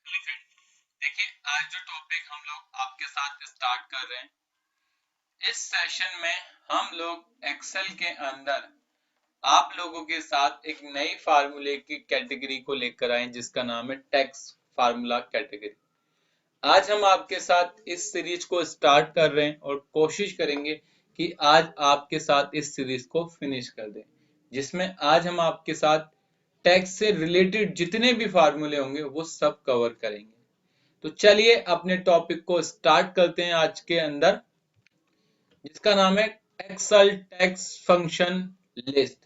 देखिए, आज जो टॉपिक हम लोग आपके साथ स्टार्ट कर रहे हैं, इस सेशन में हम लोग एक्सेल के अंदर आप लोगों के साथ एक नई फार्मूले की कैटेगरी को लेकर आए जिसका नाम है टैक्स फार्मूला कैटेगरी। आज हम आपके साथ इस सीरीज को स्टार्ट कर रहे हैं और कोशिश करेंगे कि आज आपके साथ इस सीरीज को फिनिश कर दें, जिसमें आज हम आपके साथ टैक्स से रिलेटेड जितने भी फार्मूले होंगे वो सब कवर करेंगे। तो चलिए अपने टॉपिक को स्टार्ट करते हैं आज के अंदर, जिसका नाम है एक्सेल टैक्स फंक्शन लिस्ट,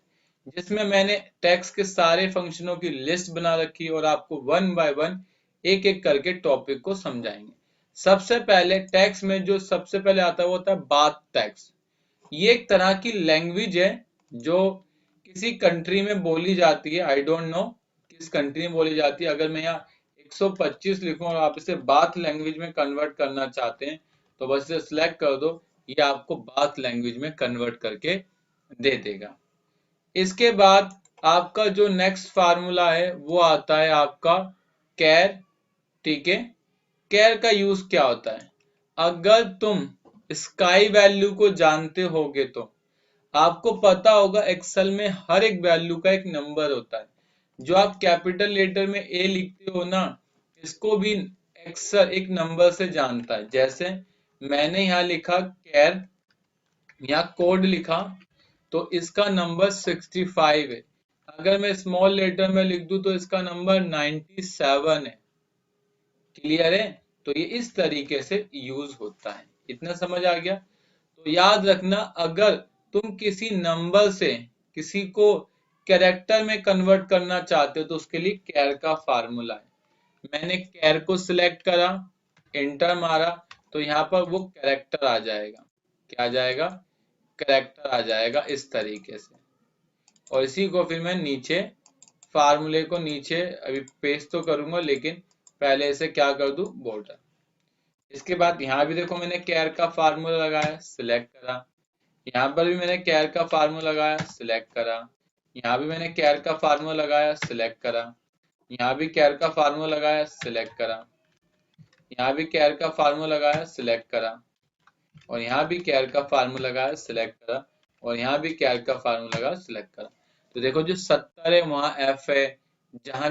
जिसमें मैंने टैक्स के सारे फंक्शनों की लिस्ट बना रखी है और आपको वन बाय वन एक एक करके टॉपिक को समझाएंगे। सबसे पहले टैक्स में जो सबसे पहले आता है वो होता है बाथ टैक्स। ये एक तरह की लैंग्वेज है जो किसी कंट्री में बोली जाती है। आई डोंट नो किस कंट्री में बोली जाती है। अगर मैं यहाँ 125 लिखूं और आप इसे बाथ लैंग्वेज में कन्वर्ट करना चाहते हैं तो बस इसे सिलेक्ट कर दो, ये आपको बाथ लैंग्वेज में कन्वर्ट करके दे देगा। इसके बाद आपका जो नेक्स्ट फार्मूला है वो आता है आपका कैर। ठीक है, कैर का यूज क्या होता है? अगर तुम स्काई वैल्यू को जानते होगे तो आपको पता होगा एक्सेल में हर एक वैल्यू का एक नंबर होता है। जो आप कैपिटल लेटर में ए लिखते हो ना, इसको भी एक्सेल एक नंबर से जानता है। जैसे मैंने यहाँ लिखा कैर, यहाँ कोड लिखा, तो इसका नंबर 65 है। अगर मैं स्मॉल लेटर में लिख दूं तो इसका नंबर 97 है। क्लियर है? तो ये इस तरीके से यूज होता है। इतना समझ आ गया? तो याद रखना, अगर तुम किसी नंबर से किसी को कैरेक्टर में कन्वर्ट करना चाहते हो तो उसके लिए कैर का फार्मूला है। मैंने कैर को सिलेक्ट करा, एंटर मारा, तो यहाँ पर वो कैरेक्टर आ जाएगा। क्या आ जाएगा? कैरेक्टर आ जाएगा इस तरीके से। और इसी को फिर मैं नीचे फार्मूले को नीचे अभी पेस्ट तो करूंगा, लेकिन पहले इसे क्या कर दूं, बॉर्डर। इसके बाद यहाँ भी देखो मैंने कैर का फार्मूला लगाया, सिलेक्ट करा। यहाँ पर भी मैंने कैर का फार्मूला लगाया, सिलेक्ट करा। यहाँ भी मैंने कैर का फार्मूला लगाया, सिलेक्ट करा। यहाँ भी कैर का फार्मूला लगाया, सिलेक्ट करा। यहाँ भी कैर का फार्मूला लगाया, सिलेक्ट करा। और यहाँ भी कैर का फार्मूला लगाया, सिलेक्ट करा। और यहाँ भी कैर का फार्मूला लगाया, सिलेक्ट करा। तो देखो जो 70 है वहां एफ है, जहां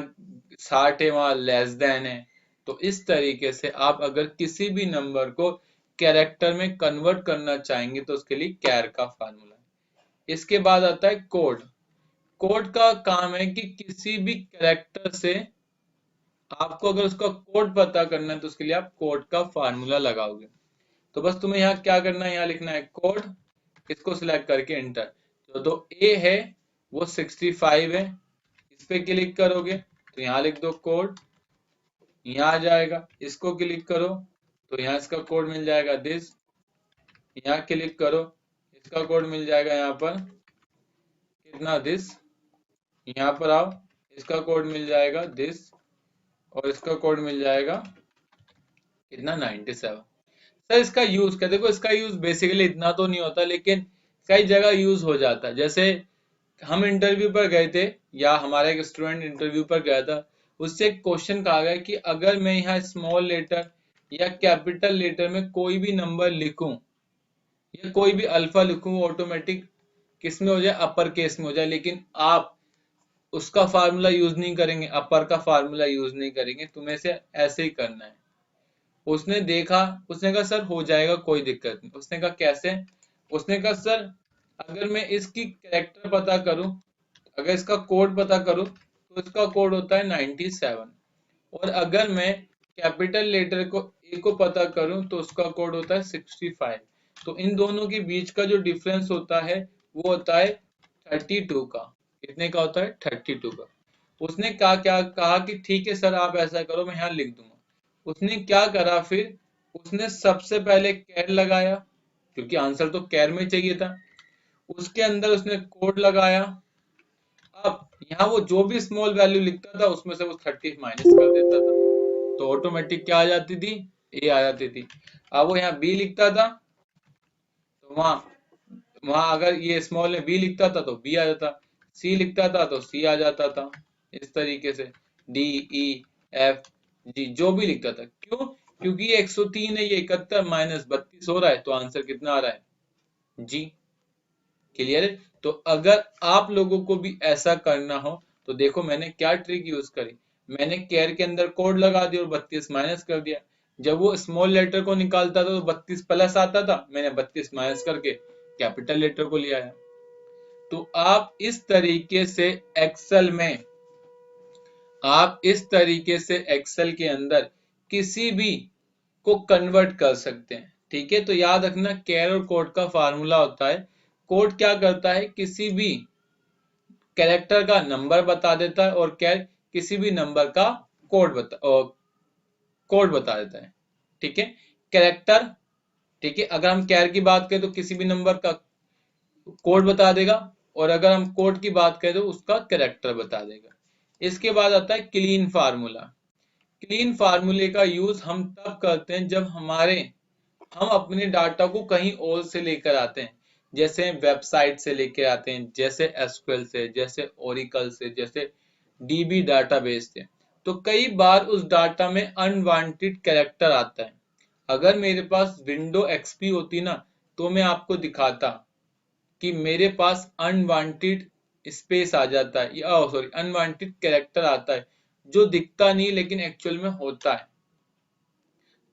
60 है वहां लेस देन है। तो इस तरीके से आप अगर किसी भी नंबर को कैरेक्टर में कन्वर्ट करना चाहेंगे तो उसके लिए कैर का फार्मूला है। इसके बाद आता है कोड। कोड का काम है कि किसी भी कैरेक्टर से आपको अगर उसका कोड पता करना है तो उसके लिए आप कोड का फार्मूला लगाओगे। तो बस तुम्हें यहाँ क्या करना है, यहाँ लिखना है कोड, इसको सिलेक्ट करके एंटर। तो ए है वो 65 है, इस पे क्लिक करोगे तो यहाँ लिख दो कोड, यहाँ आ जाएगा। इसको क्लिक करो तो यहाँ इसका कोड मिल जाएगा दिस। यहाँ क्लिक करो, इसका कोड मिल जाएगा यहाँ पर कितना, दिस। यहाँ पर आओ, इसका कोड मिल जाएगा दिस। और इसका कोड मिल जाएगा कितना, 97। सर इसका यूज क्या? देखो इसका यूज बेसिकली इतना तो नहीं होता, लेकिन कई जगह यूज हो जाता है। जैसे हम इंटरव्यू पर गए थे, या हमारा एक स्टूडेंट इंटरव्यू पर गया था, उससे एक क्वेश्चन कहा गया कि अगर मैं यहाँ स्मॉल लेटर या कैपिटल लेटर में कोई भी नंबर लिखूं या कोई भी अल्फा लिखूं, वो ऑटोमेटिक किस में हो जाए, अपर केस में हो जाए, लेकिन आप उसका फार्मूला यूज नहीं करेंगे, अपर का फार्मूला यूज नहीं करेंगे, तुम्हें से ऐसे ही करना है। उसने देखा, उसने कहा सर हो जाएगा, कोई दिक्कत नहीं। उसने कहा कैसे? उसने कहा सर अगर मैं इसकी कैरेक्टर पता करूं, अगर इसका कोड पता करूं तो इसका कोड होता है 97। और अगर मैं कैपिटल लेटर को ए को पता करूं तो उसका कोड होता है 65। तो इन दोनों के बीच का जो डिफरेंस होता है वो होता है 32 का। कितने का होता है? 32 का। उसने कहा, क्या कहा कि ठीक है सर आप ऐसा करो, मैं यहाँ लिख दूंगा। उसने क्या करा फिर, उसने सबसे पहले कैर लगाया, क्योंकि आंसर तो कैर में चाहिए था। उसके अंदर उसने कोड लगाया। अब यहाँ वो जो भी स्मॉल वैल्यू लिखता था उसमें से वो 30 माइनस कर देता था, तो ऑटोमेटिक क्या आ जाती थी, ए आ जाती थी। अब वो यहाँ बी लिखता था तो वहां वहां अगर ये स्मॉल में बी लिखता था तो बी आ जाता, सी लिखता था तो सी आ जाता था। इस तरीके से डी ई एफ जी, जो भी लिखता था। क्यों? क्योंकि ये 103 है, ये 71 माइनस 32 हो रहा है, तो आंसर कितना आ रहा है? जी। क्लियर है? तो अगर आप लोगों को भी ऐसा करना हो तो देखो मैंने क्या ट्रिक यूज करी। मैंने केयर के अंदर कोड लगा दिया और 32 माइनस कर दिया। जब वो स्मॉल लेटर को निकालता था तो 32 प्लस आता था, मैंने 32 माइनस करके कैपिटल लेटर को ले आया। तो आप इस तरीके से एक्सेल में, आप इस तरीके से एक्सेल के अंदर किसी भी को कन्वर्ट कर सकते हैं। ठीक है, तो याद रखना कैर और कोड का फार्मूला होता है। कोड क्या करता है, किसी भी कैरेक्टर का नंबर बता देता है, और कैर किसी भी नंबर का कोड बता देता है। ठीक है, कैरेक्टर, ठीक है, अगर हम कैर की बात करें तो किसी भी नंबर का कोड बता देगा, और अगर हम कोड की बात करें तो उसका कैरेक्टर बता देगा। इसके बाद आता है क्लीन फार्मूला। क्लीन फार्मूले का यूज हम तब करते हैं जब हम अपने डाटा को कहीं और से लेकर आते हैं, जैसे वेबसाइट से लेकर आते हैं, जैसे एसक्यूएल से, जैसे ओरिकल से, जैसे डीबी डाटाबेस से। तो कई बार उस डाटा में अनवांटेड कैरेक्टर आता है। अगर मेरे पास विंडो एक्सपी होती ना, तो मैं आपको दिखाता कि मेरे पास अनवांटेड स्पेस आ जाता है, या सॉरी अनवांटेड कैरेक्टर आता है जो दिखता नहीं लेकिन एक्चुअल में होता है।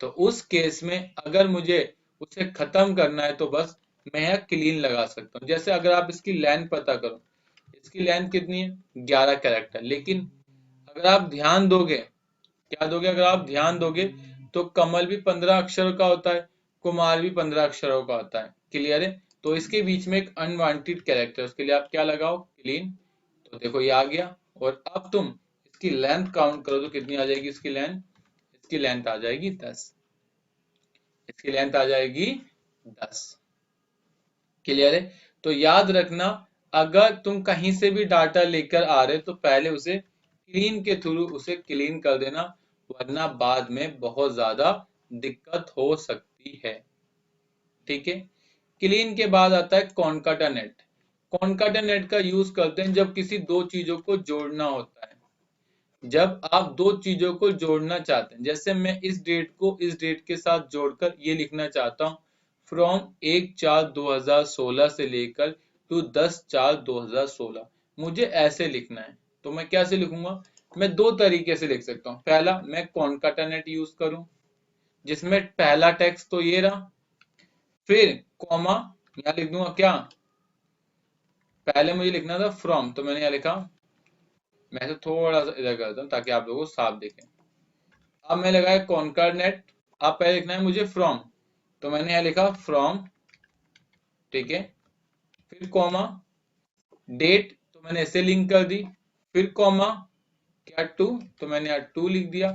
तो उस केस में अगर मुझे उसे खत्म करना है तो बस मैं यहाँ क्लीन लगा सकता हूँ। जैसे अगर आप इसकी लेंथ पता करो, इसकी लेंथ कितनी है? 11 कैरेक्टर। लेकिन अगर आप ध्यान दोगे, क्या दोगे, अगर आप ध्यान दोगे तो कमल भी 15 अक्षरों का होता है, कुमार भी 15 अक्षरों का होता है। क्लियर है? तो इसके बीच में एक अनवांटेड कैरेक्टर, उसके लिए आप क्या लगाओ? क्लीन। तो देखो ये आ गया। और अब तुम इसकी लेंथ काउंट करो तो कितनी आ जाएगी इसकी लेंथ? इसकी लेंथ आ जाएगी 10। इसकी लेंथ आ जाएगी 10। क्लियर है? तो याद रखना, अगर तुम कहीं से भी डाटा लेकर आ रहे तो पहले उसे क्लीन के थ्रू उसे क्लीन कर देना, वरना बाद में बहुत ज्यादा दिक्कत हो सकती है। ठीक है, क्लीन के बाद आता है कॉनकाटानेट। कॉनकाटानेट का यूज करते हैं जब किसी दो चीजों को जोड़ना होता है। जब आप दो चीजों को जोड़ना चाहते हैं, जैसे मैं इस डेट को इस डेट के साथ जोड़कर ये लिखना चाहता हूँ, फ्रॉम 1/4/2016 से लेकर टू 10/4/2016, मुझे ऐसे लिखना है। तो मैं कैसे लिखूंगा? मैं दो तरीके से लिख सकता हूँ। पहला, मैं कॉनकाटानेट यूज करूं, जिसमें पहला टेक्स्ट तो ये रहा, फिर कॉमा, यहाँ लिख दूंगा क्या? पहले मुझे लिखना था फ्रॉम, तो मैंने यहाँ लिखा। मैं तो थोड़ा सा इधर करता हूँ ताकि आप लोगों को साफ दिखे। अब मैं लगाया कॉनकार्नेट। अब पहले लिखना है मुझे फ्रॉम, तो मैंने यहाँ लिखा फ्रॉम। ठीक है, फिर कॉमा, डेट तो मैंने ऐसे लिंक कर दी, फिर कॉमा, क्या टू, तो मैंने यहाँ टू लिख दिया,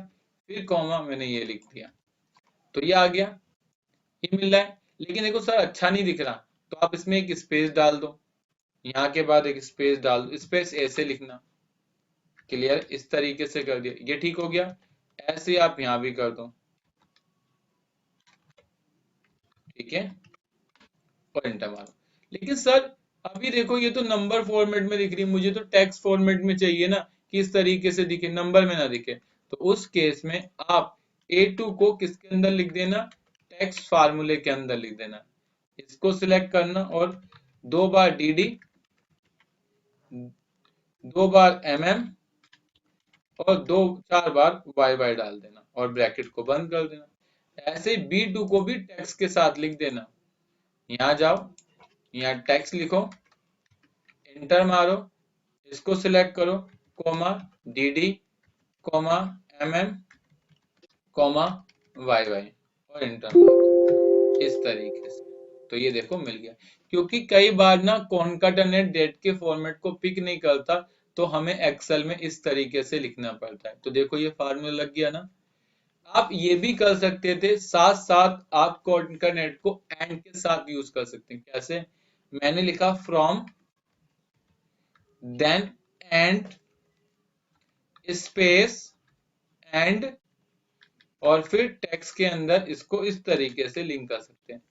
फिर कॉमा मैंने ये लिख दिया। तो ये आ गया, ये मिल रहा है। लेकिन देखो सर अच्छा नहीं दिख रहा, तो आप इसमें एक स्पेस डाल दो, यहाँ के बाद एक स्पेस डाल दो, स्पेस ऐसे लिखना। क्लियर? इस तरीके से कर दिया, ये ठीक हो गया। ऐसे आप यहाँ भी कर दो। ठीक है, और एंटर मारो। लेकिन सर अभी देखो ये तो नंबर फॉर्मेट में दिख रही है, मुझे तो टेक्स्ट फॉर्मेट में चाहिए ना, कि इस तरीके से दिखे, नंबर में ना दिखे। तो उस केस में आप A2 को किसके अंदर लिख देना? टेक्स्ट फार्मूले के अंदर लिख देना। इसको सिलेक्ट करना और दो बार DD, दो बार MM, और दो चार बार YY डाल देना और ब्रैकेट को बंद कर देना। ऐसे B2 को भी टेक्स्ट के साथ लिख देना। यहाँ जाओ, यहाँ टेक्स्ट लिखो, एंटर मारो, इसको सिलेक्ट करो, comma DD, comma MM, comma YY, और एंटर मारो इस तरीके से। तो ये देखो मिल गया। क्योंकि कई बार ना कॉनकाटानेट डेट के फॉर्मेट को पिक नहीं करता, तो हमें एक्सेल में इस तरीके से लिखना पड़ता है। तो देखो ये फार्मूला लग गया ना। आप ये भी कर सकते थे, साथ साथ आप कॉनकाटानेट को एंड के साथ यूज कर सकते हैं। कैसे? मैंने लिखा from, then and, space, and, और फिर टेक्स्ट के अंदर इसको इस तरीके से लिंक कर सकते हैं।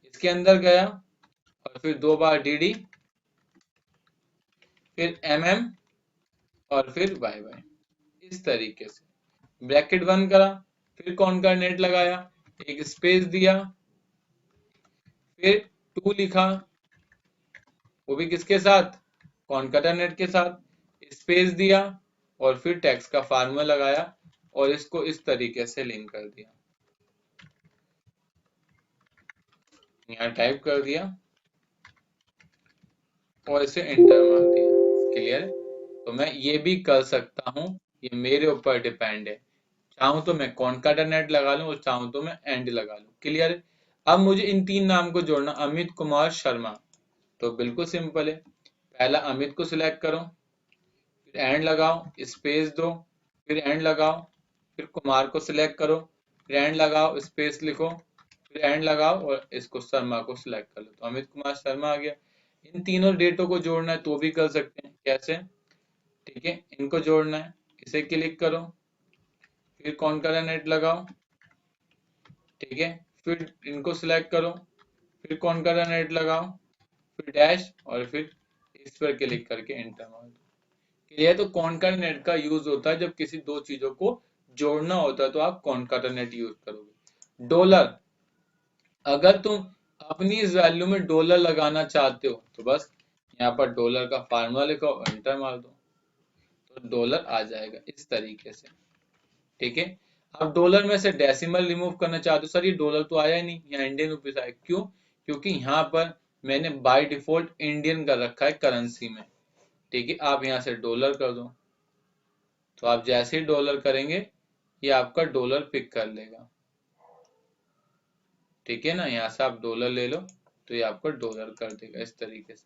इसके अंदर गया और फिर दो बार DD, फिर MM, और फिर YY, इस तरीके से। ब्रैकेट बंद करा, फिर कॉनकैटनेट लगाया, एक स्पेस दिया, फिर 2 लिखा, वो भी किसके साथ, कॉनकैटनेट के साथ, स्पेस दिया और फिर टेक्स्ट का फार्मूला लगाया और इसको इस तरीके से लिंक कर दिया, यहाँ टाइप कर दिया और इसे एंटर मार दिया। क्लियर है? तो मैं ये भी कर सकता हूँ, ये मेरे ऊपर डिपेंड है, चाहूं तो मैं कॉनकैटनेट लगा लूं और चाहूं तो मैं एंड लगा लूं। क्लियर है? अब मुझे इन 3 नाम को जोड़ना, अमित कुमार शर्मा, तो बिल्कुल सिंपल है, पहला अमित को सिलेक्ट करो, फिर एंड लगाओ, स्पेस दो, फिर एंड लगाओ, फिर कुमार को सिलेक्ट करो, फिर एंड लगाओ, स्पेस लिखो, फिर एंड लगाओ और इसको शर्मा को सिलेक्ट कर लो, तो अमित कुमार शर्मा आ गया। इन तीनों डेटों को जोड़ना है तो भी कर सकते हैं, कैसे, ठीक है, इनको जोड़ना है, इसे क्लिक करो, फिर कॉनकैटनेट लगाओ, ठीक है, फिर इनको सिलेक्ट करो, फिर कॉनकैटनेट लगाओ, फिर डैश और फिर इस पर क्लिक करके एंटर मार दो। क्लियर? तो कॉनकैटनेट का यूज होता है जब किसी दो चीजों को जोड़ना होता है तो आप कॉनकैटनेट यूज करोगे। डॉलर, अगर तुम अपनी इस वैल्यू में डॉलर लगाना चाहते हो तो बस यहाँ पर डॉलर का फार्मूला लिखो, एंटर मार दो, तो डॉलर आ जाएगा इस तरीके से। ठीक है, आप डॉलर में से डेसिमल रिमूव करना चाहते हो, सर ये डॉलर तो आया ही नहीं, यहाँ इंडियन रुपीस आया, क्यों, क्योंकि यहाँ पर मैंने बाय डिफॉल्ट इंडियन कर रखा है करेंसी में। ठीक है, आप यहाँ से डॉलर कर दो, तो आप जैसे ही डॉलर करेंगे ये आपका डॉलर पिक कर लेगा। ठीक है ना, यहाँ से आप डॉलर ले लो तो ये आपका डॉलर कर देगा इस तरीके से।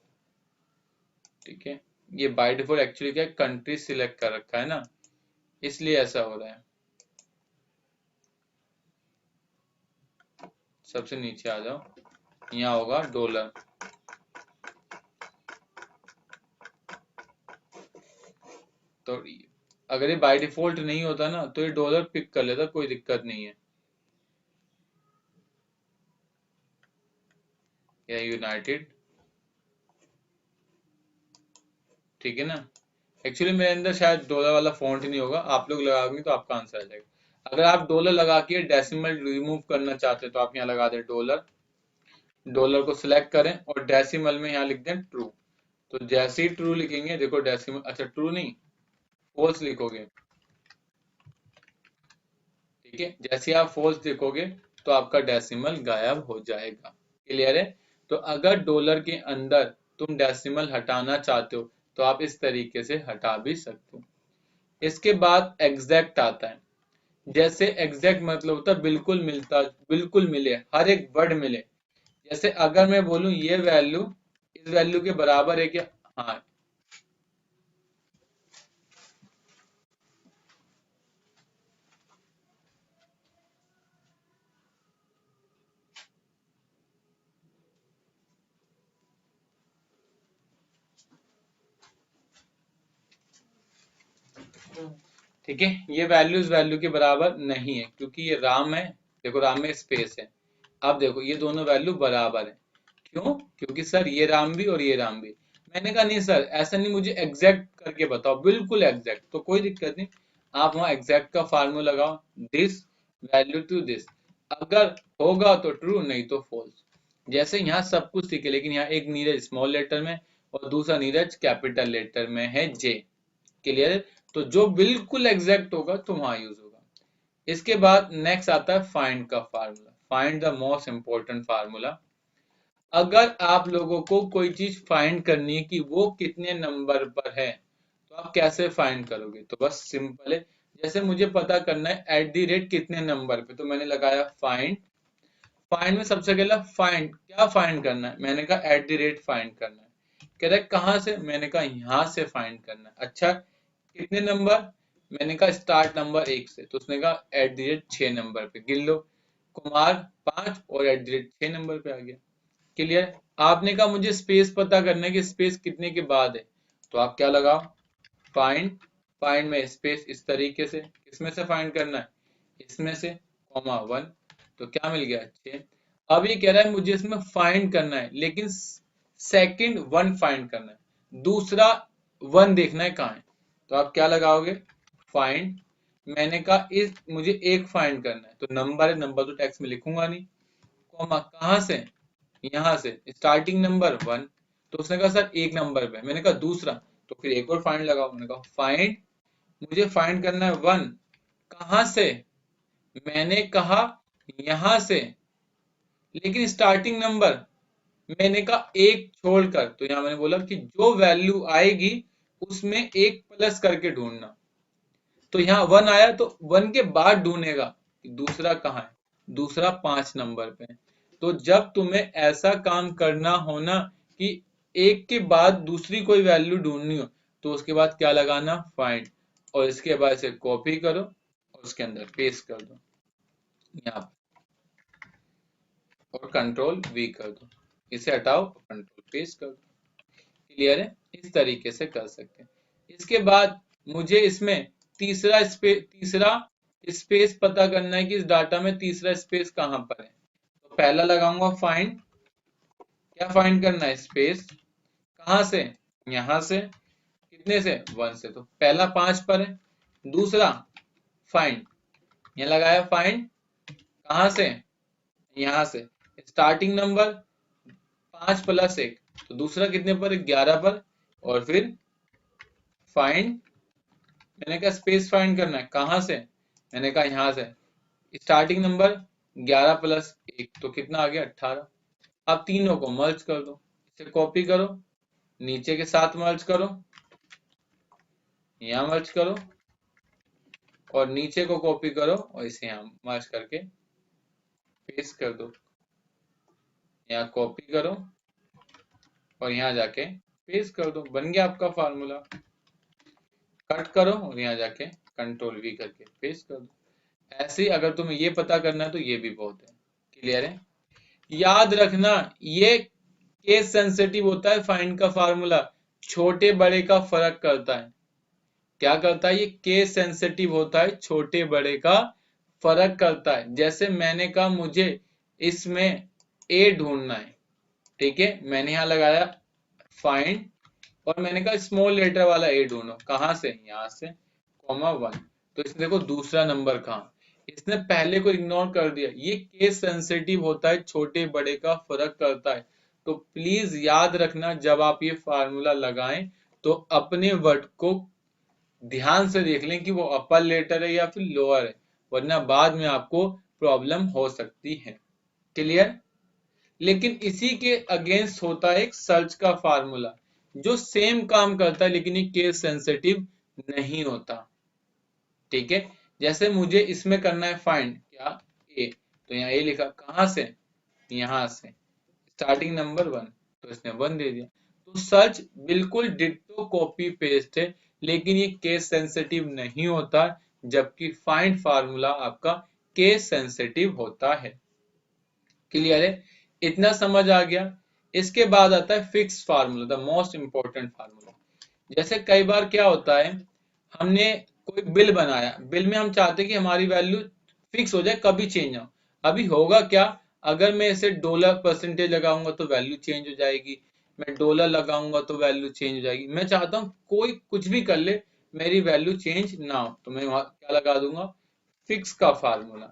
ठीक है, ये बाय डिफॉल्ट एक्चुअली क्या कंट्री सिलेक्ट कर रखा है ना, इसलिए ऐसा हो रहा है। सबसे नीचे आ जाओ, यहाँ होगा डॉलर, तो अगर ये बाय डिफॉल्ट नहीं होता ना तो ये डॉलर पिक कर लेता, कोई दिक्कत नहीं है। या यूनाइटेड, ठीक है ना, एक्चुअली मेरे अंदर शायद डॉलर वाला फॉन्ट ही नहीं होगा, आप लोग लगाओगे तो आपका आंसर आ जाएगा। अगर आप डॉलर लगा के डेसिमल रिमूव करना चाहते हैं तो आप यहाँ लगा दें डॉलर, डॉलर को सिलेक्ट करें और डेसिमल में यहाँ लिख दें ट्रू, तो जैसे ही ट्रू लिखेंगे, देखो डेसिमल, अच्छा ट्रू नहीं फॉल्स लिखोगे, ठीक है, जैसे ही आप फॉल्स लिखोगे तो आपका डेसिमल गायब हो जाएगा। क्लियर है? तो अगर डॉलर के अंदर तुम डेसिमल हटाना चाहते हो तो आप इस तरीके से हटा भी सकते हो। इसके बाद एग्जैक्ट आता है, जैसे एग्जैक्ट मतलब होता है बिल्कुल मिलता, बिल्कुल मिले, हर एक वर्ड मिले। जैसे अगर मैं बोलूं ये वैल्यू इस वैल्यू के बराबर है क्या, हाँ, ठीक है, ये वैल्यू इस वैल्यू के बराबर नहीं है क्योंकि ये राम है, देखो राम में स्पेस है, अब देखो ये दोनों वैल्यू बराबर है, क्यों, क्योंकि सर ये राम भी और ये राम भी। मैंने कहा नहीं सर ऐसा नहीं, मुझे एग्जैक्ट करके बताओ, बिल्कुल एग्जैक्ट, तो कोई दिक्कत नहीं, आप वहां एग्जैक्ट का फार्मूला लगाओ, दिस वैल्यू टू दिस, अगर होगा तो ट्रू नहीं तो फॉल्स। जैसे यहाँ सब कुछ ठीक है लेकिन यहाँ एक नीरज स्मॉल लेटर में और दूसरा नीरज कैपिटल लेटर में है जे। क्लियर है? तो जो बिल्कुल एग्जैक्ट होगा तो वहां यूज होगा। इसके बाद नेक्स्ट आता है फाइंड का formula, find the most important formula. अगर आप लोगों को कोई चीज फाइंड करनी है कि वो कितने नंबर पर है तो आप कैसे फाइंड करोगे, तो बस सिंपल है, जैसे मुझे पता करना है एट दी रेट कितने नंबर पे, तो मैंने लगाया फाइंड, फाइंड में सबसे पहले फाइंड, क्या फाइंड करना है, मैंने कहा एट द रेट फाइंड करना है, कह रहा है कहाँ से, मैंने कहा यहाँ से फाइंड करना है। अच्छा कितने नंबर, मैंने कहा स्टार्ट नंबर 1 से, तो उसने कहा एट द रेट 6 नंबर पे, गिन लो, कुमार 5 और एट द रेट 6 नंबर पे आ गया। क्लियर? आपने कहा मुझे स्पेस पता करना है कि स्पेस कितने के बाद है, तो आप क्या लगाओ, फाइंड, फाइंड में स्पेस इस तरीके से, किसमें से फाइंड करना है, इसमें से, कॉमा 1, तो क्या मिल गया 6। अब ये कह रहा है मुझे इसमें फाइंड करना है लेकिन सेकंड 1 फाइंड करना है, दूसरा 1 देखना है कहाँ है, तो आप क्या लगाओगे, फाइंड, मैंने कहा इस मुझे एक फाइंड करना है, तो नंबर है, नंबर तो टेक्स्ट में लिखूंगा नहीं, कॉमा कहाँ से, यहाँ से, स्टार्टिंग नंबर 1। तो उसने कहा सर एक नंबर पे, मैंने कहा दूसरा, तो फिर एक और फाइंड लगाओ, मैंने कहा फाइंड, मुझे फाइंड करना है 1, कहाँ से, मैंने कहा यहाँ से, लेकिन स्टार्टिंग नंबर मैंने कहा एक छोड़कर, तो यहाँ मैंने बोला कि जो वैल्यू आएगी उसमें एक प्लस करके ढूंढना। तो यहाँ 1 आया तो 1 के बाद ढूंढेगा कि दूसरा कहाँ है, दूसरा 5 नंबर पे है। तो जब तुम्हें ऐसा काम करना हो ना कि एक के बाद दूसरी कोई वैल्यू ढूंढनी हो, तो उसके बाद क्या लगाना, फाइंड, और इसके बाद इसे कॉपी करो और उसके अंदर पेस्ट कर दो यहाँ पे, और कंट्रोल वी कर दो, इसे हटाओ, कंट्रोल पेस्ट कर दो। क्लियर है, इस तरीके से कर सकते हैं। इसके बाद मुझे इसमें तीसरा स्पेस पता करना है कि इस डाटा में तीसरा स्पेस कहां पर है। तो पहला लगाऊंगा फाइंड, क्या फाइंड करना है, स्पेस, कहां से, यहां से, कितने से, 1 से, तो पहला 5 पर है। दूसरा फाइंड, यहां लगाया फाइंड, कहां से, यहां से, स्टार्टिंग नंबर 5 प्लस 1, तो दूसरा कितने पर, 11 पर, और फिर फाइंड, मैंने कहा स्पेस फाइंड करना है, कहां से, मैंने कहा यहां से, स्टार्टिंग नंबर 11 प्लस 1, तो कितना आ गया, 18। अब तीनों को मर्ज कर दो, इसे कॉपी करो, नीचे के साथ मर्ज करो, यहां मर्ज करो, और नीचे को कॉपी करो और इसे यहां मर्ज करके पेस्ट कर दो, यहाँ कॉपी करो और यहाँ जाके पेस्ट कर दो, बन गया आपका फार्मूला। कट करो और यहाँ जाके कंट्रोल वी करके पेस्ट कर दो। ऐसे ही अगर तुम्हें ये पता करना है तो ये भी बहुत है। क्लियर है, याद रखना ये केस सेंसिटिव होता है, फाइंड का फार्मूला छोटे बड़े का फर्क करता है। क्या करता है, ये केस सेंसिटिव होता है, छोटे बड़े का फर्क करता है। जैसे मैंने कहा मुझे इसमें ए ढूंढना है, ठीक है, मैंने यहाँ लगाया फाइंड, और मैंने कहा स्मॉल लेटर वाला ए ढूंढो, कहां से, यहां से, कॉमा 1। तो इसने देखो दूसरा नंबर कहाँ, इसने पहले को इग्नोर कर दिया। ये केस सेंसिटिव होता है, छोटे बड़े का फर्क करता है। तो प्लीज याद रखना जब आप ये फार्मूला लगाएं तो अपने वर्ड को ध्यान से देख लें कि वो अपर लेटर है या फिर लोअर है, वरना बाद में आपको प्रॉब्लम हो सकती है। क्लियर, लेकिन इसी के अगेंस्ट होता है एक सर्च का फार्मूला, जो सेम काम करता है लेकिन ये केस सेंसिटिव नहीं होता। ठीक है, जैसे मुझे इसमें करना है फाइंड, क्या, ए, तो यहाँ ए लिखा, कहां से, यहां से, स्टार्टिंग नंबर 1, तो इसने 1 दे दिया। तो सर्च बिल्कुल डिट्टो कॉपी पेस्ट है, लेकिन ये केस सेंसिटिव नहीं होता, जबकि फाइंड फार्मूला आपका केस सेंसिटिव होता है। क्लियर है, इतना समझ आ गया। इसके बाद आता है fix formula, the most important formula. जैसे कई बार क्या होता है, हमने कोई बिल बनाया, बिल में हम चाहते हैं कि हमारी वैल्यू फिक्स हो जाए, कभी चेंज ना हो। अभी होगा क्या, अगर मैं इसे डॉलर परसेंटेज लगाऊंगा तो वैल्यू चेंज हो जाएगी, मैं डॉलर लगाऊंगा तो वैल्यू चेंज हो जाएगी। मैं चाहता हूं कोई कुछ भी कर ले, मेरी वैल्यू चेंज ना हो, तो मैं वहां क्या लगा दूंगा, फिक्स का फार्मूला।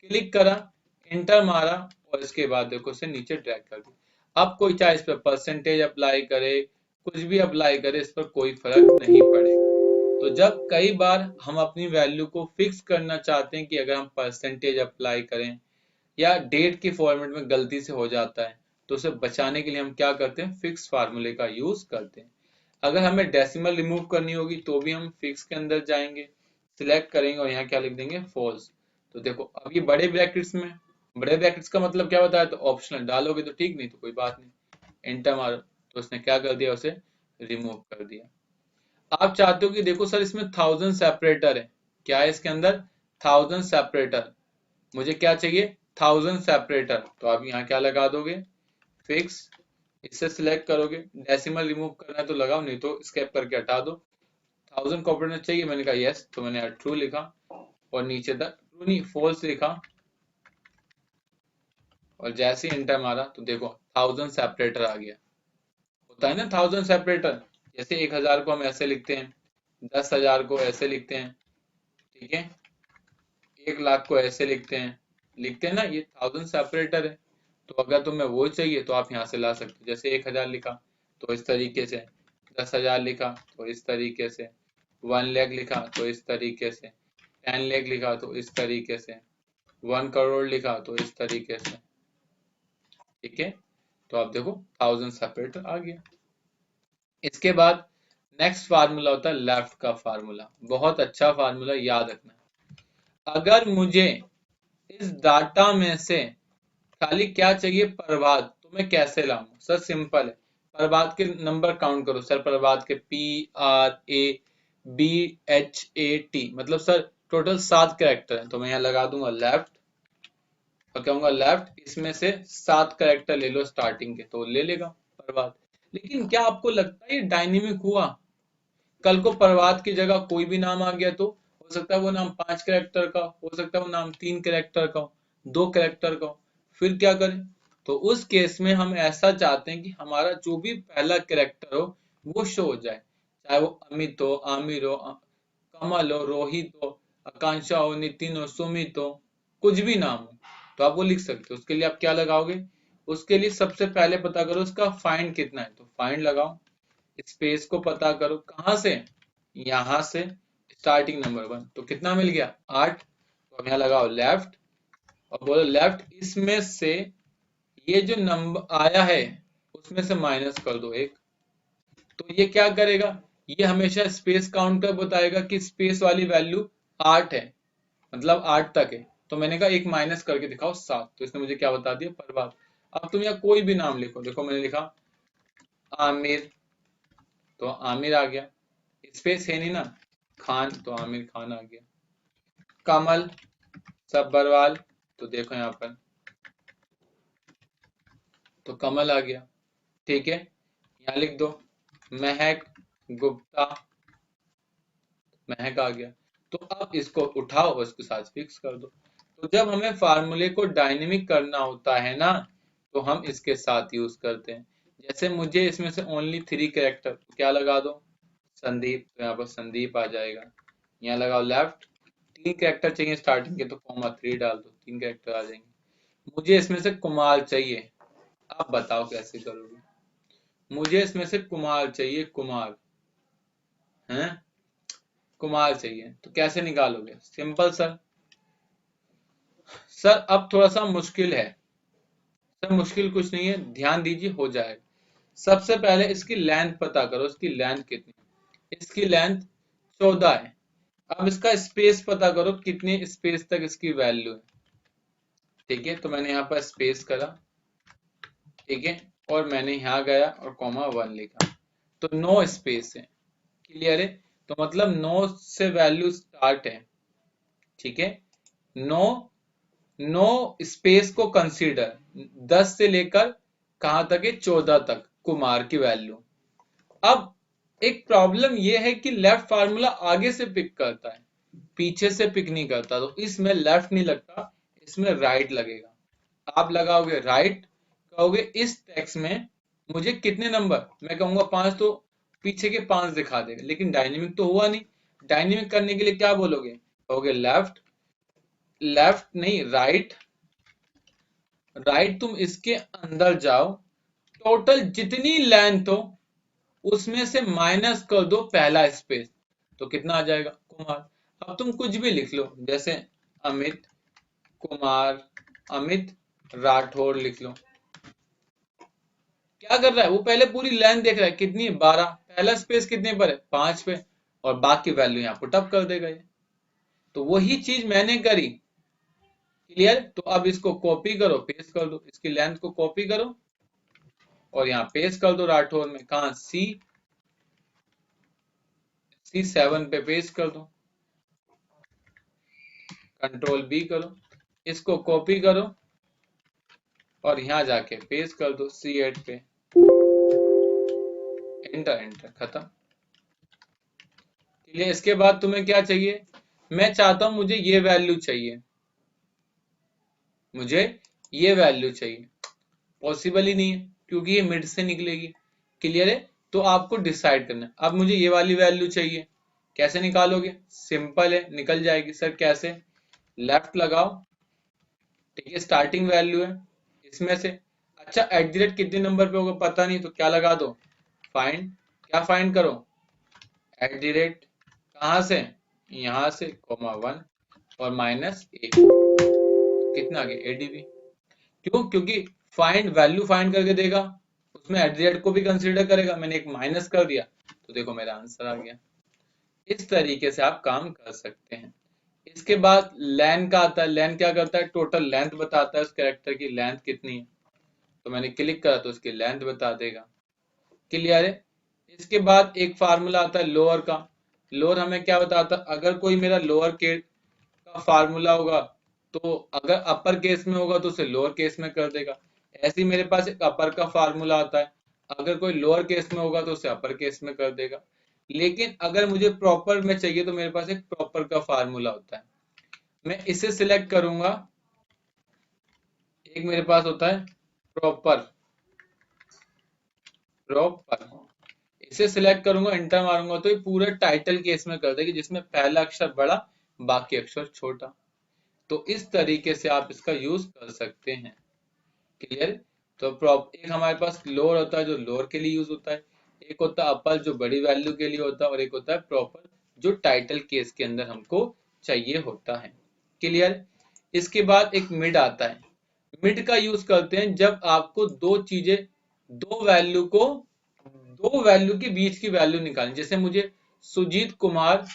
क्लिक करा, एंटर मारा, और इसके बाद देखो इसे नीचे ड्रैग कर दिया। अब कोई चाहे इस पर परसेंटेज अप्लाई करे, कुछ भी अप्लाई करे, इस पर कोई फर्क नहीं पड़ेगा। तो जब कई बार हम अपनी वैल्यू को फिक्स करना चाहते हैं कि अगर हम परसेंटेज अप्लाई करें या डेट के फॉर्मेट में गलती से हो जाता है, तो उसे बचाने के लिए हम क्या करते हैं, फिक्स फार्मूले का यूज करते हैं। अगर हमें डेसिमल रिमूव करनी होगी तो भी हम फिक्स के अंदर जाएंगे, सिलेक्ट करेंगे और यहाँ क्या लिख देंगे, फॉल्स। तो देखो अब ये बड़े ब्रैकेट्स में, बड़े ब्रैकेट्स का मतलब क्या बताया, तो ऑप्शनल डालोगे तो ठीक, नहीं तो कोई बात नहीं, एंटर मारो, तो उसने क्या कर दिया, उसे रिमूव कर दिया। आप चाहते हो कि देखो सर इसमें 1000 सेपरेटर है, क्या है इसके अंदर, 1000 सेपरेटर, मुझे क्या चाहिए, 1000 सेपरेटर, तो आप यहाँ क्या लगा दोगे, फिक्स, इससे सिलेक्ट करोगे, डेसिमल रिमूव करना है तो लगाओ, नहीं तो स्केप करके हटा दो। 1000 कॉम्पोनेंट चाहिए, मैंने कहा यस, तो मैंने ट्रू लिखा, और नीचे तक ट्रू नहीं फॉल्स लिखा, और जैसे ही एंटर मारा तो देखो 1000 सेपरेटर आ गया। होता है ना 1000 सेपरेटर, जैसे 1000 को हम ऐसे लिखते हैं, 10,000 को ऐसे लिखते हैं, ठीक है, 1,00,000 को ऐसे लिखते हैं ना, ये 1000 सेपरेटर है। तो अगर तुम्हें वो चाहिए तो आप यहाँ से ला सकते हो। जैसे 1000 लिखा तो इस तरीके से, 10,000 लिखा तो इस तरीके से, 1,00,000 लिखा तो इस तरीके से, 10,00,000 लिखा तो इस तरीके से, 1 करोड़ लिखा तो इस तरीके से। ठीक है, तो आप देखो 1000 सेपरेटर आ गया। इसके बाद नेक्स्ट फार्मूला होता है लेफ्ट का फार्मूला। बहुत अच्छा फार्मूला, याद रखना। अगर मुझे इस डाटा में से खाली क्या चाहिए, प्रभात, तो मैं कैसे लाऊंगा? सर सिंपल है, प्रभात के नंबर काउंट करो। सर प्रभात के PRABHAT, मतलब सर टोटल 7 कैरेक्टर है। तो मैं यहाँ लगा दूंगा लेफ्ट और कहूंगा लेफ्ट, इसमें से 7 कैरेक्टर ले लो स्टार्टिंग के, तो ले लेगा प्रभात। लेकिन क्या आपको लगता है ये डायनेमिक हुआ? कल को प्रभात की जगह कोई भी नाम आ गया तो हो सकता है वो नाम 5 कैरेक्टर का, हो सकता है वो नाम 3 कैरेक्टर का हो, 2 कैरेक्टर का हो। फिर क्या करें? तो उस केस में हम ऐसा चाहते हैं कि हमारा जो भी पहला कैरेक्टर हो वो शो हो जाए, चाहे वो अमित हो, आमिर हो, कमल हो, रोहित हो, आकांक्षा हो, नितिन हो, सुमित हो, कुछ भी नाम हो, तो आप वो लिख सकते हो। उसके लिए आप क्या लगाओगे? उसके लिए सबसे पहले पता करो उसका फाइंड कितना है, तो फाइंड लगाओ। स्पेस को पता करो कहां से, यहां से, स्टार्टिंग नंबर 1, तो कितना मिल गया? 8। तो अब यहाँ लगाओ लेफ्ट और बोलो लेफ्ट, इसमें से ये जो नंबर आया है उसमें से माइनस कर दो 1। तो ये क्या करेगा? ये हमेशा स्पेस काउंटर बताएगा कि स्पेस वाली वैल्यू 8 है, मतलब 8 तक है। तो मैंने कहा एक माइनस करके दिखाओ 7, तो इसने मुझे क्या बता दिया? प्रभात। अब तुम यहाँ कोई भी नाम लिखो, देखो मैंने लिखा आमिर, तो आमिर आ गया। स्पेस है नहीं ना, खान, तो आमिर खान आ गया। कमल सब्बरवाल, तो देखो यहाँ पर, तो कमल आ गया। ठीक है, यहाँ लिख दो महक गुप्ता, महक आ गया। तो अब इसको उठाओ और इसके साथ फिक्स कर दो। तो जब हमें फार्मूले को डायनेमिक करना होता है ना, तो हम इसके साथ यूज करते हैं। जैसे मुझे इसमें से ओनली 3 कैरेक्टर, तो क्या लगा दो? संदीप, तो यहाँ पर संदीप आ जाएगा। यहाँ लगाओ लेफ्ट, 3 कैरेक्टर चाहिए स्टार्टिंग के, तो कॉमा 3 डाल दो, 3 कैरेक्टर आ जाएंगे। मुझे इसमें से कुमार चाहिए, आप बताओ कैसे करोगे? मुझे इसमें से कुमार चाहिए, कुमार हैं, कुमार चाहिए, तो कैसे निकालोगे? Simple sir. सर अब थोड़ा सा मुश्किल है। सर मुश्किल कुछ नहीं है, ध्यान दीजिए, हो जाएगा। सबसे पहले इसकी लेंथ पता करो, इसकी लेंथ कितनी है? इसकी लेंथ 14 है। अब इसका स्पेस पता करो, कितने स्पेस तक इसकी वैल्यू है। ठीक है, तो मैंने यहाँ पर स्पेस करा, ठीक है, और मैंने यहाँ गया और कॉमा 1 लिखा, तो 9 स्पेस है। क्लियर है? तो मतलब 9 से वैल्यू स्टार्ट है। ठीक है, 9 9 स्पेस को कंसीडर, 10 से लेकर कहां तक है? 14 तक कुमार की वैल्यू। अब एक प्रॉब्लम यह है कि लेफ्ट फार्मूला आगे से पिक करता है, पीछे से पिक नहीं करता। तो इसमें लेफ्ट नहीं लगता, इसमें राइट लगेगा। आप लगाओगे राइट, कहोगे इस टेक्स्ट में मुझे कितने नंबर, मैं कहूंगा 5, तो पीछे के 5 दिखा देगा, लेकिन डायनेमिक तो हुआ नहीं। डायनेमिक करने के लिए क्या बोलोगे? कहोगे लेफ्ट, लेफ्ट नहीं राइट, राइट तुम इसके अंदर जाओ, टोटल जितनी लेंथ हो उसमें से माइनस कर दो पहला स्पेस, तो कितना आ जाएगा? कुमार। अब तुम कुछ भी लिख लो, जैसे अमित कुमार, अमित राठौर लिख लो। क्या कर रहा है वो? पहले पूरी लेंथ देख रहा है, कितनी है? 12। पहला स्पेस कितने पर है? 5 पे, और बाकी वैल्यू यहाँ पुटअप कर देगा ये। तो वही चीज मैंने करी। क्लियर? तो अब इसको कॉपी करो, पेस्ट कर दो, इसकी लेंथ को कॉपी करो और यहाँ पेस्ट कर दो राठौर में। कहा? C7 पे पेस्ट कर दो, कंट्रोल B करो, इसको कॉपी करो और यहाँ जाके पेस्ट कर दो C8 पे, एंटर, एंटर, खत्म। क्लियर? इसके बाद तुम्हें क्या चाहिए? मैं चाहता हूं मुझे ये वैल्यू चाहिए, मुझे ये वैल्यू चाहिए। पॉसिबल ही नहीं है क्योंकि ये मिड से निकलेगी। क्लियर है? तो आपको डिसाइड करना है, अब मुझे ये वाली वैल्यू चाहिए, कैसे निकालोगे? सिंपल है, निकल जाएगी। सर कैसे? लेफ्ट लगाओ, ठीक है, स्टार्टिंग वैल्यू है इसमें से। अच्छा एट द रेट कितने नंबर पे होगा पता नहीं, तो क्या लगा दो? फाइंड। क्या फाइंड करो? At the rate. कहाँ से? यहाँ से, कॉमा 1 और माइनस ए, कितना आ गया? एडीबी। क्यों? क्योंकि फाइंड वैल्यू फाइंड करके देगा, उसमें एट द रेट को भी कंसीडर करेगा। मैंने एक माइनस कर दिया तो देखो मेरा आंसर आ गया। इस तरीके से आप काम कर सकते हैं। इसके बाद लेन का आता है। लेन क्या करता है? टोटल लेंथ बताता है उस कैरेक्टर की लेंथ कितनी है। तो मैंने क्लिक करा तो उसकी लेंथ बता देगा। क्लियर है? इसके बाद एक फार्मूला आता है लोअर का। लोअर हमें क्या बताता है? अगर कोई मेरा लोअर केस का फार्मूला होगा तो अगर अपर केस में होगा तो उसे लोअर केस में कर देगा। ऐसे ही मेरे पास एक अपर का फार्मूला आता है, अगर कोई लोअर केस में होगा तो उसे अपर केस में कर देगा। लेकिन अगर मुझे प्रॉपर में चाहिए तो मेरे पास एक प्रॉपर का फार्मूला होता है। मैं इसे सिलेक्ट करूंगा। एक मेरे पास होता है प्रॉपर। प्रॉपर इसे सिलेक्ट करूंगा, एंटर मारूंगा तो ये पूरा टाइटल केस में कर देगी, जिसमें पहला अक्षर बड़ा बाकी अक्षर छोटा। तो इस तरीके से आप इसका यूज कर सकते हैं। क्लियर? तो एक हमारे पास लोअर होता है जो लोअर के लिए यूज होता है, एक होता है अपर जो बड़ी वैल्यू के लिए होता है, और एक होता है प्रॉपर जो टाइटल केस के अंदर हमको चाहिए होता है। क्लियर? इसके बाद एक मिड आता है। मिड का यूज करते हैं जब आपको दो चीजें, दो वैल्यू के बीच की वैल्यू निकालनी। जैसे मुझे सुजीत कुमार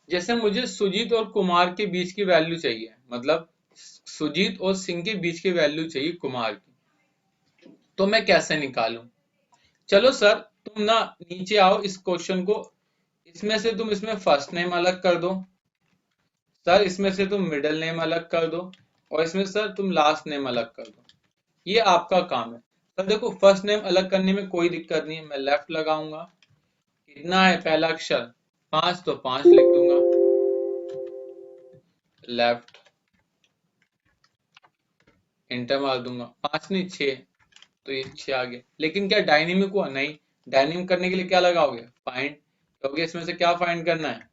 जैसे मुझे सुजीत और कुमार के बीच की वैल्यू चाहिए, मतलब सुजीत और सिंह के बीच की वैल्यू चाहिए कुमार की, तो मैं कैसे निकालूं? चलो सर, तुम ना नीचे आओ इस क्वेश्चन को, इसमें से तुम इसमें फर्स्ट नेम अलग कर दो, सर इसमें से तुम मिडिल नेम अलग कर दो, और इसमें सर तुम लास्ट नेम अलग कर दो। ये आपका काम है। सर देखो फर्स्ट नेम अलग करने में कोई दिक्कत नहीं है, मैं लेफ्ट लगाऊंगा। कितना है पहला अक्षर? 5, तो 5 लिख दूंगा लेफ्ट, इंटर मार दूंगा। 5 नहीं 6, तो ये 6 आ गया। लेकिन क्या डायनेमिक हुआ? नहीं। डायनेमिक करने के लिए क्या लगाओगे? फाइंड। क्योंकि इसमें से क्या फाइंड करना है?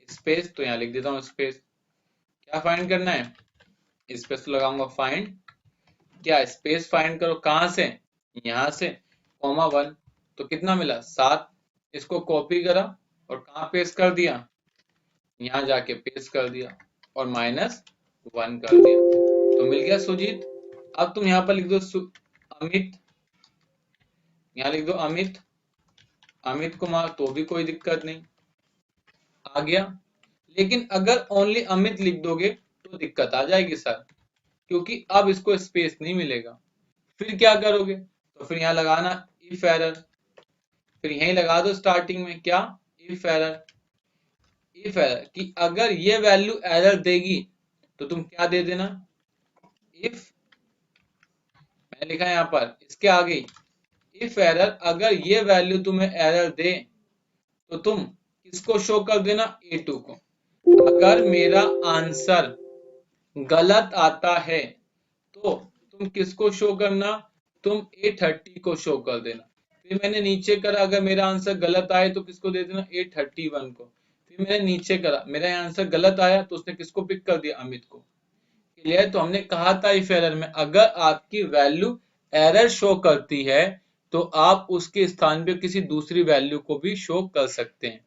स्पेस, तो यहाँ लिख देता हूँ स्पेस। क्या फाइंड करना है? स्पेस तो लगाऊंगा फाइंड। क्या स्पेस फाइंड करो? कहां से? यहां से, कॉमा 1, तो कितना मिला? 7। इसको कॉपी करा और कहाँ पेस्ट कर दिया? यहाँ जाके पेस्ट कर दिया और -1 कर दिया, तो मिल गया सुजीत। अब तुम यहाँ पर लिख दो अमित, यहाँ लिख दो अमित, अमित कुमार, तो भी कोई दिक्कत नहीं, आ गया। लेकिन अगर ओनली अमित लिख दोगे तो दिक्कत आ जाएगी सर, क्योंकि अब इसको स्पेस नहीं मिलेगा। फिर क्या करोगे? तो फिर यहाँ लगाना इफ एरर, फिर यहीं लगा दो स्टार्टिंग में क्या? If error. इफ एरर कि अगर ये वैल्यू एरर देगी तो तुम क्या दे देना? इफ, मैंने लिखा है यहाँ पर इसके आगे, इफ एरर अगर ये वैल्यू तुम्हें एरर दे तो तुम किसको शो कर देना? A2 को। अगर मेरा आंसर गलत आता है तो तुम किसको शो करना? तुम A30 को शो कर देना। फिर मैंने नीचे करा, अगर मेरा आंसर गलत आए तो किसको दे देना? A31 को। फिर मैंने नीचे करा, मेरा आंसर गलत आया तो उसने किसको पिक कर दिया? अमित को। क्लियर? तो हमने कहा था इफ एरर में अगर आपकी वैल्यू एरर शो करती है तो आप उसके स्थान पे किसी दूसरी वैल्यू को भी शो कर सकते हैं।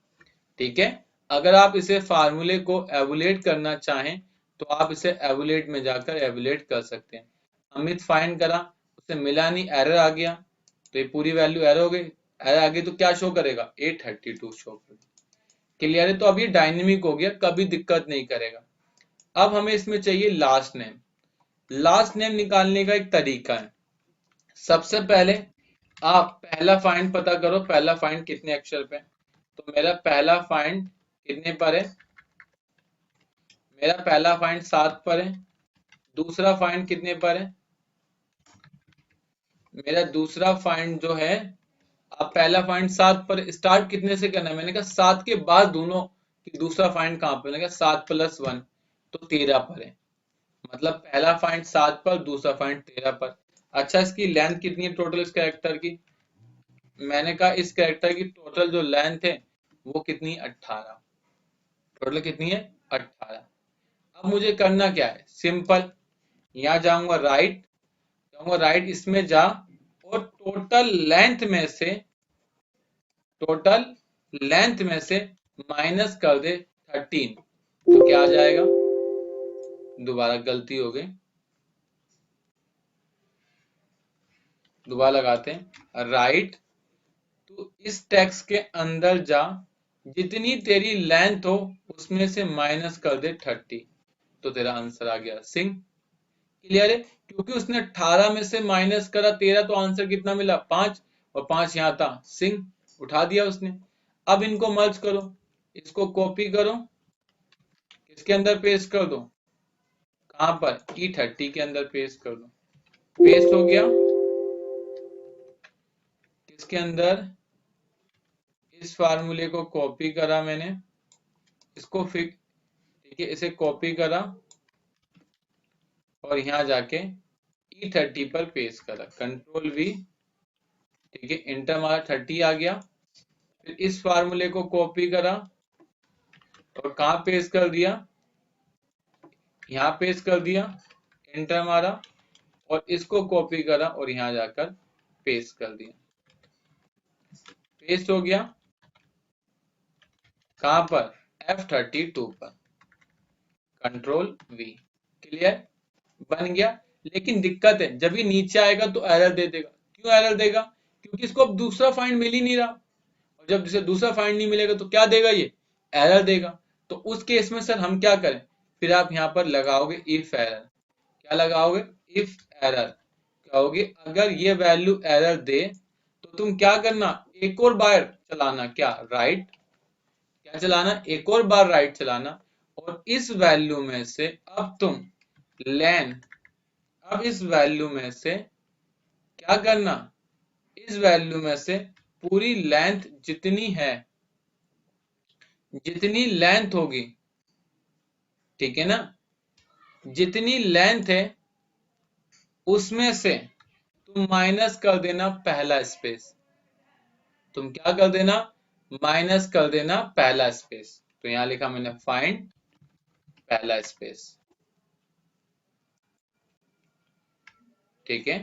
ठीक है? अगर आप इसे फार्मूले को एवुलेट करना चाहें तो आप इसे एवुलेट में जाकर एवुलेट कर सकते हैं। अमित फाइंड करा, उसे मिला नहीं, एरर आ गया, तो ये पूरी वैल्यू एरर हो गई। एरर आ गई तो क्या शो करेगा? 832 शो करेगा। क्लियर है? तो अब ये डायनेमिक हो गया, कभी दिक्कत नहीं करेगा। अब हमें इसमें चाहिए लास्ट नेम। लास्ट नेम निकालने का एक तरीका है। सबसे पहले आप पहला फाइंड पता करो, पहला फाइंड कितने अक्षर पे है। तो मेरा पहला फाइंड कितने पर है? मेरा पहला फाइंड 7 पर है। दूसरा फाइंड कितने पर है? मेरा दूसरा फाइंड जो है, अब पहला फाइंड 7 पर स्टार्ट कितने से करना है, मैंने कहा 7 के बाद दोनों कि दूसरा फाइंड कहाँ पर, मैंने कहा 7 + 1 तो 13 पर है। मतलब पहला फाइंड 7 पर, दूसरा फाइंड 13 पर। अच्छा, इसकी लेंथ कितनी है टोटल इस कैरेक्टर की, मैंने कहा इस कैरेक्टर की टोटल जो लेंथ है वो कितनी, 18। टोटल कितनी है, 18। अब मुझे करना क्या है, सिंपल, यहाँ जाऊंगा राइट, इसमें जा और टोटल लेंथ में से माइनस कर दे 13। तो क्या आ जाएगा, दोबारा गलती हो गई, दोबारा लगाते हैं। राइट, तो इस टेक्स्ट के अंदर जा, जितनी तेरी लेंथ हो उसमें से माइनस कर दे 30। तो तेरा आंसर आ गया सिंह। क्लियर है, क्योंकि उसने 18 में से माइनस करा 13, तो आंसर कितना मिला, 5, और 5 यहाँ था, सिंह उठा दिया उसने। अब इनको मर्ज करो, इसको कॉपी करो, इसके अंदर पेस्ट कर दो, कहां पर, E30 के अंदर पेस्ट कर दो। पेस्ट हो गया, इसके अंदर इस फार्मूले को कॉपी करा मैंने, इसको फिर ठीक है इसे कॉपी करा और यहां जाके E30 पर पेस्ट करा, Ctrl+V, ठीक है इंटर मारा, 30 आ गया। फिर इस फार्मूले को कॉपी करा और कहां पेस्ट कर दिया, यहाँ पेस्ट कर दिया, इंटर मारा और इसको कॉपी करा और यहां जाकर पेस्ट कर दिया। पेस्ट हो गया, कहां पर, F32 पर, Ctrl+V। क्लियर, बन गया। लेकिन दिक्कत है, जब ये नीचे आएगा तो एरर दे देगा। क्यों एरर देगा, क्योंकि इसको अब दूसरा फाइंड मिल ही नहीं रहा, और जब इसे दूसरा फाइंड नहीं मिलेगा तो क्या देगा, ये एरर देगा। तो उस केस में सर हम क्या करें, फिर आप यहाँ पर लगाओगे इफ एरर। क्या लगाओगे, इफ एरर। कहोगे अगर ये वैल्यू एरर दे तो तुम क्या करना, एक और बार चलाना, क्या राइट, क्या चलाना, एक और बार राइट चलाना, और इस वैल्यू में से अब तुम लेन, अब इस वैल्यू में से क्या करना, इस वैल्यू में से पूरी लेंथ जितनी है, जितनी लेंथ होगी, ठीक है ना, जितनी लेंथ है उसमें से तुम माइनस कर देना पहला स्पेस। तुम क्या कर देना, माइनस कर देना पहला स्पेस। तो यहां लिखा मैंने फाइंड पहला स्पेस, ठीक है,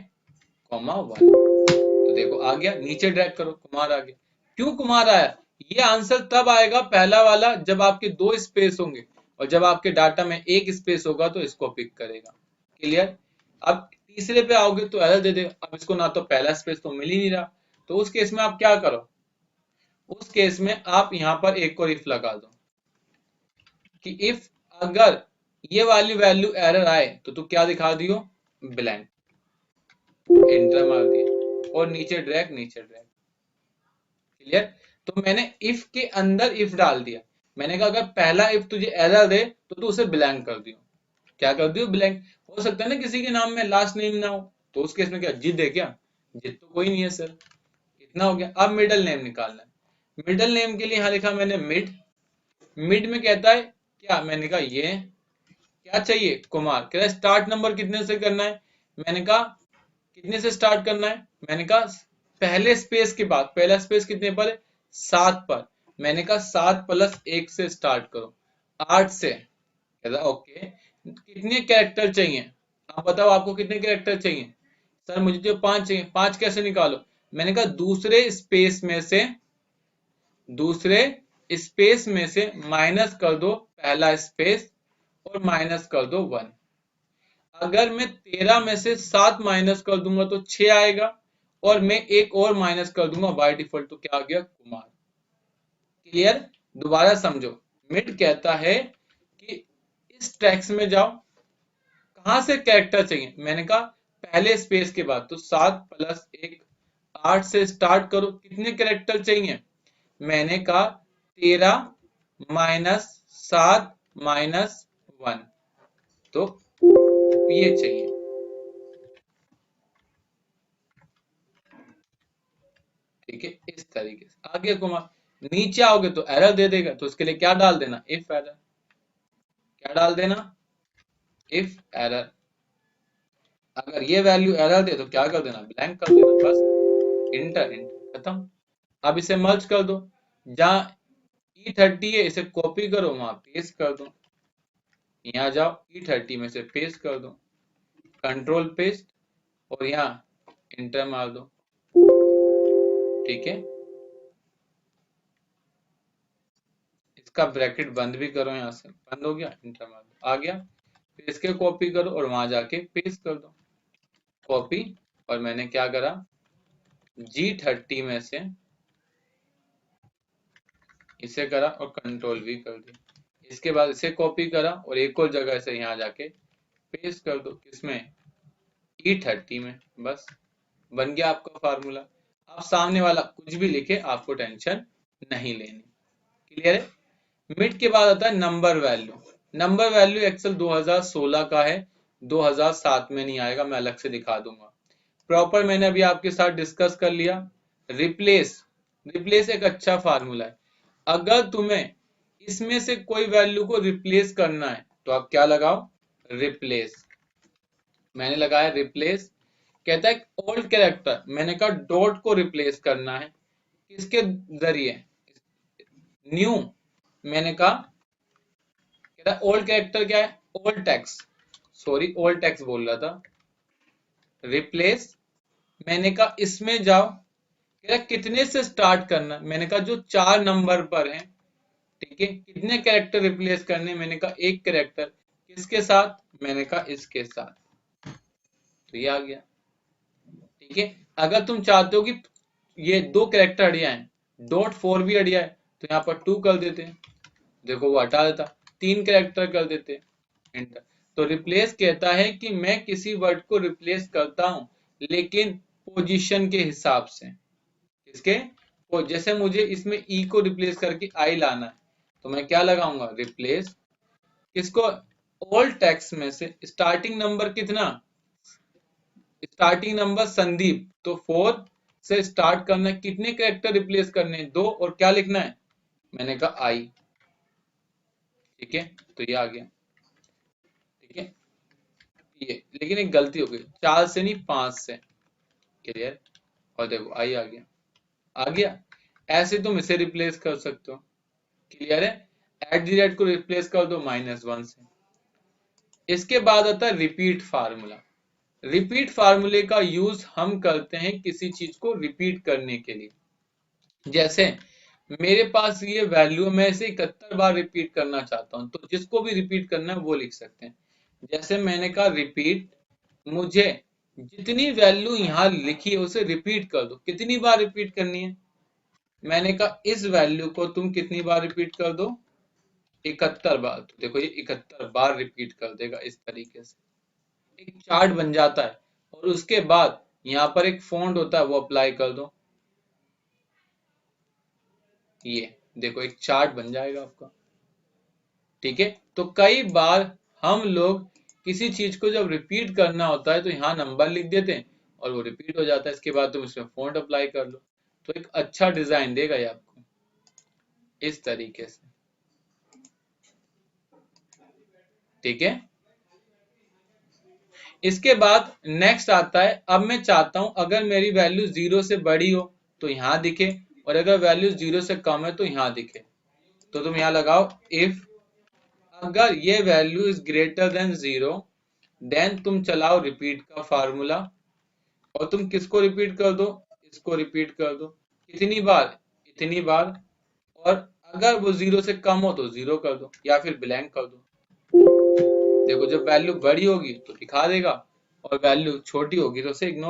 कॉमा 1। तो देखो आ गया, नीचे ड्रैग करो, कुमार आ गया। क्यों कुमार आया, ये आंसर तब आएगा पहला वाला जब आपके 2 स्पेस होंगे, और जब आपके डाटा में 1 स्पेस होगा तो इसको पिक करेगा। क्लियर, अब तीसरे पे आओगे तो एरर दे देगा, अब इसको ना तो पहला स्पेस तो मिल ही नहीं रहा, तो उस केस में आप क्या करो, उस केस में आप यहां पर एक और इफ लगा दो कि इफ अगर ये वाली वैल्यू एरर आए तो तू क्या दिखा दियो, ब्लैंक। एंटर मार दिया और नीचे ड्रैग, क्लियर। तो मैंने इफ के अंदर इफ डाल दिया, मैंने कहा अगर पहला इफ तुझे एरर दे तो तू उसे ब्लैंक कर दियो। क्या कर दियो, ब्लैंक। हो सकता है ना किसी के नाम में लास्ट नेम ना हो, तो उस केस में क्या जिद है, क्या जिद तो कोई नहीं है सर। इतना हो गया, अब मिडल नेम निकालना है। मिडल नेम के लिए यहां लिखा मैंने मिड। मिड में कहता है क्या, मैंने कहा ये क्या चाहिए, कुमार। कह रहा है स्टार्ट नंबर कितने से करना है, मैंने कहा कितने से स्टार्ट करना है, मैंने कहा पहले स्पेस के बाद, पहला स्पेस कितने पर है, 7 पर। मैंने कहा 7 + 1 से स्टार्ट करो, 8 से। कह रहा ओके, कितने कैरेक्टर चाहिए, आप बताओ आपको कितने कैरेक्टर चाहिए। सर मुझे तो 5 चाहिए। 5 कैसे निकालो, मैंने कहा दूसरे स्पेस में से माइनस कर दो पहला स्पेस और माइनस कर दो 1। अगर मैं 13 में से 7 माइनस कर दूंगा तो 6 आएगा, और मैं एक और माइनस कर दूंगा बाय डिफॉल्ट, तो क्या आ गया, कुमार। क्लियर, दोबारा समझो। मिड कहता है कि इस टेक्स्ट में जाओ, कहां से कैरेक्टर चाहिए, मैंने कहा पहले स्पेस के बाद, तो 7 + 1 8 से स्टार्ट करो, कितने कैरेक्टर चाहिए, मैंने कहा 13 - 7 - 1, तो ये चाहिए। ठीक है, इस तरीके से आगे घुमा। नीचे आओगे तो एरर दे देगा, तो उसके लिए क्या डाल देना, इफ एरर। क्या डाल देना, इफ एरर। अगर ये वैल्यू एरर दे तो क्या कर देना, ब्लैंक कर देना, बस इंटर इंटर खत्म। अब इसे मर्ज कर दो, जहां E30 है इसे कॉपी करो, वहां पेस्ट कर दो। यहाँ जाओ E30 में से पेस्ट कर दो, कंट्रोल पेस्ट, और यहाँ इंटर मार दो। ठीक है, इसका ब्रैकेट बंद भी करो, यहाँ से बंद हो गया, इंटर मार दो, आ गया। फिर इसके कॉपी करो और वहां जाके पेस्ट कर दो, कॉपी। और मैंने क्या करा, G30 में से इसे करा और कंट्रोल भी कर दिया। इसके बाद इसे कॉपी करा और एक और जगह से यहाँ जाके पेस्ट कर दो, किसमें, E30 में, बस बन गया आपका फार्मूला। आप सामने वाला कुछ भी लिखे, आपको टेंशन नहीं लेनी। क्लियर है। मिड के बाद आता है number value. Number value excel 2016 का है, 2007 में नहीं आएगा, मैं अलग से दिखा दूंगा। प्रॉपर मैंने अभी आपके साथ डिस्कस कर लिया। रिप्लेस, रिप्लेस एक अच्छा फार्मूला है। अगर तुम्हें इसमें से कोई वैल्यू को रिप्लेस करना है तो आप क्या लगाओ, रिप्लेस। मैंने लगाया रिप्लेस। कहता है ओल्ड कैरेक्टर, मैंने कहा डॉट को रिप्लेस करना है, किसके जरिए, न्यू। मैंने कहा, कहता है ओल्ड कैरेक्टर क्या है, old text, sorry old text बोल रहा था, रिप्लेस। मैंने कहा इसमें जाओ, कह रहा कितने से स्टार्ट करना, मैंने कहा जो 4 नंबर पर है। ठीक है, कितने कैरेक्टर रिप्लेस करने, मैंने कहा एक कैरेक्टर, किसके साथ, मैंने कहा इसके साथ, तो ये आ गया। ठीक है, अगर तुम चाहते हो कि ये 2 कैरेक्टर हट जाए, डॉट 4 भी हट जाए, तो यहाँ पर 2 कर देते हैं, देखो वो हटा देता, 3 कैरेक्टर कर देते, एंटर। तो रिप्लेस कहता है कि मैं किसी वर्ड को रिप्लेस करता हूं, लेकिन पोजीशन के हिसाब से। किसके, जैसे मुझे इसमें ई को रिप्लेस करके आई लाना है, तो मैं क्या लगाऊंगा, रिप्लेस। किसको, ओल्ड टेक्स्ट में से स्टार्टिंग नंबर कितना, स्टार्टिंग नंबर संदीप, तो 4 से स्टार्ट करना है, कितने कैरेक्टर रिप्लेस करने हैं, 2, और क्या लिखना है, मैंने कहा आई। ठीक है, तो ये आ गया। ठीक है, ये लेकिन एक गलती हो गई, 4 से नहीं 5 से। क्लियर, और देखो आई आ गया, आ गया। ऐसे तुम इसे रिप्लेस कर सकते हो। क्लियर है, एट द रेट को रिप्लेस कर दो -1 से। इसके बाद आता है रिपीट फार्मूला। रिपीट फार्मूले का यूज हम करते हैं किसी चीज को रिपीट करने के लिए। जैसे मेरे पास ये वैल्यू, मैं इसे 71 बार रिपीट करना चाहता हूं, तो जिसको भी रिपीट करना है वो लिख सकते हैं। जैसे मैंने कहा रिपीट, मुझे जितनी वैल्यू यहाँ लिखी है उसे रिपीट कर दो, कितनी बार रिपीट करनी है, मैंने कहा इस वैल्यू को तुम कितनी बार रिपीट कर दो, 71 बार। तो देखो ये 71 बार रिपीट कर देगा, इस तरीके से एक चार्ट बन जाता है। और उसके बाद यहाँ पर एक फॉन्ट होता है, वो अप्लाई कर दो, ये देखो एक चार्ट बन जाएगा आपका। ठीक है, तो कई बार हम लोग किसी चीज को जब रिपीट करना होता है तो यहाँ नंबर लिख देते हैं और वो रिपीट हो जाता है। इसके बाद तुम इसमें फॉन्ट अप्लाई कर लो, तो एक अच्छा डिजाइन देगा ये आपको, इस तरीके से। ठीक है, इसके बाद नेक्स्ट आता है, अब मैं चाहता हूं अगर मेरी वैल्यू 0 से बड़ी हो तो यहाँ दिखे, और अगर वैल्यू 0 से कम है तो यहाँ दिखे। तो तुम यहाँ लगाओ इफ, अगर ये value is greater than 0, then तुम चलाओ रिपीट का फार्मूला, और तुम किसको रिपीट कर दो, इसको रिपीट कर दो, कितनी बार, इतनी बार। और अगर वो 0 से कम हो तो 0 कर दो, या फिर ब्लैंक कर दो। देखो जब वैल्यू बड़ी होगी तो दिखा देगा, और वैल्यू छोटी होगी तो उसे इग्नोर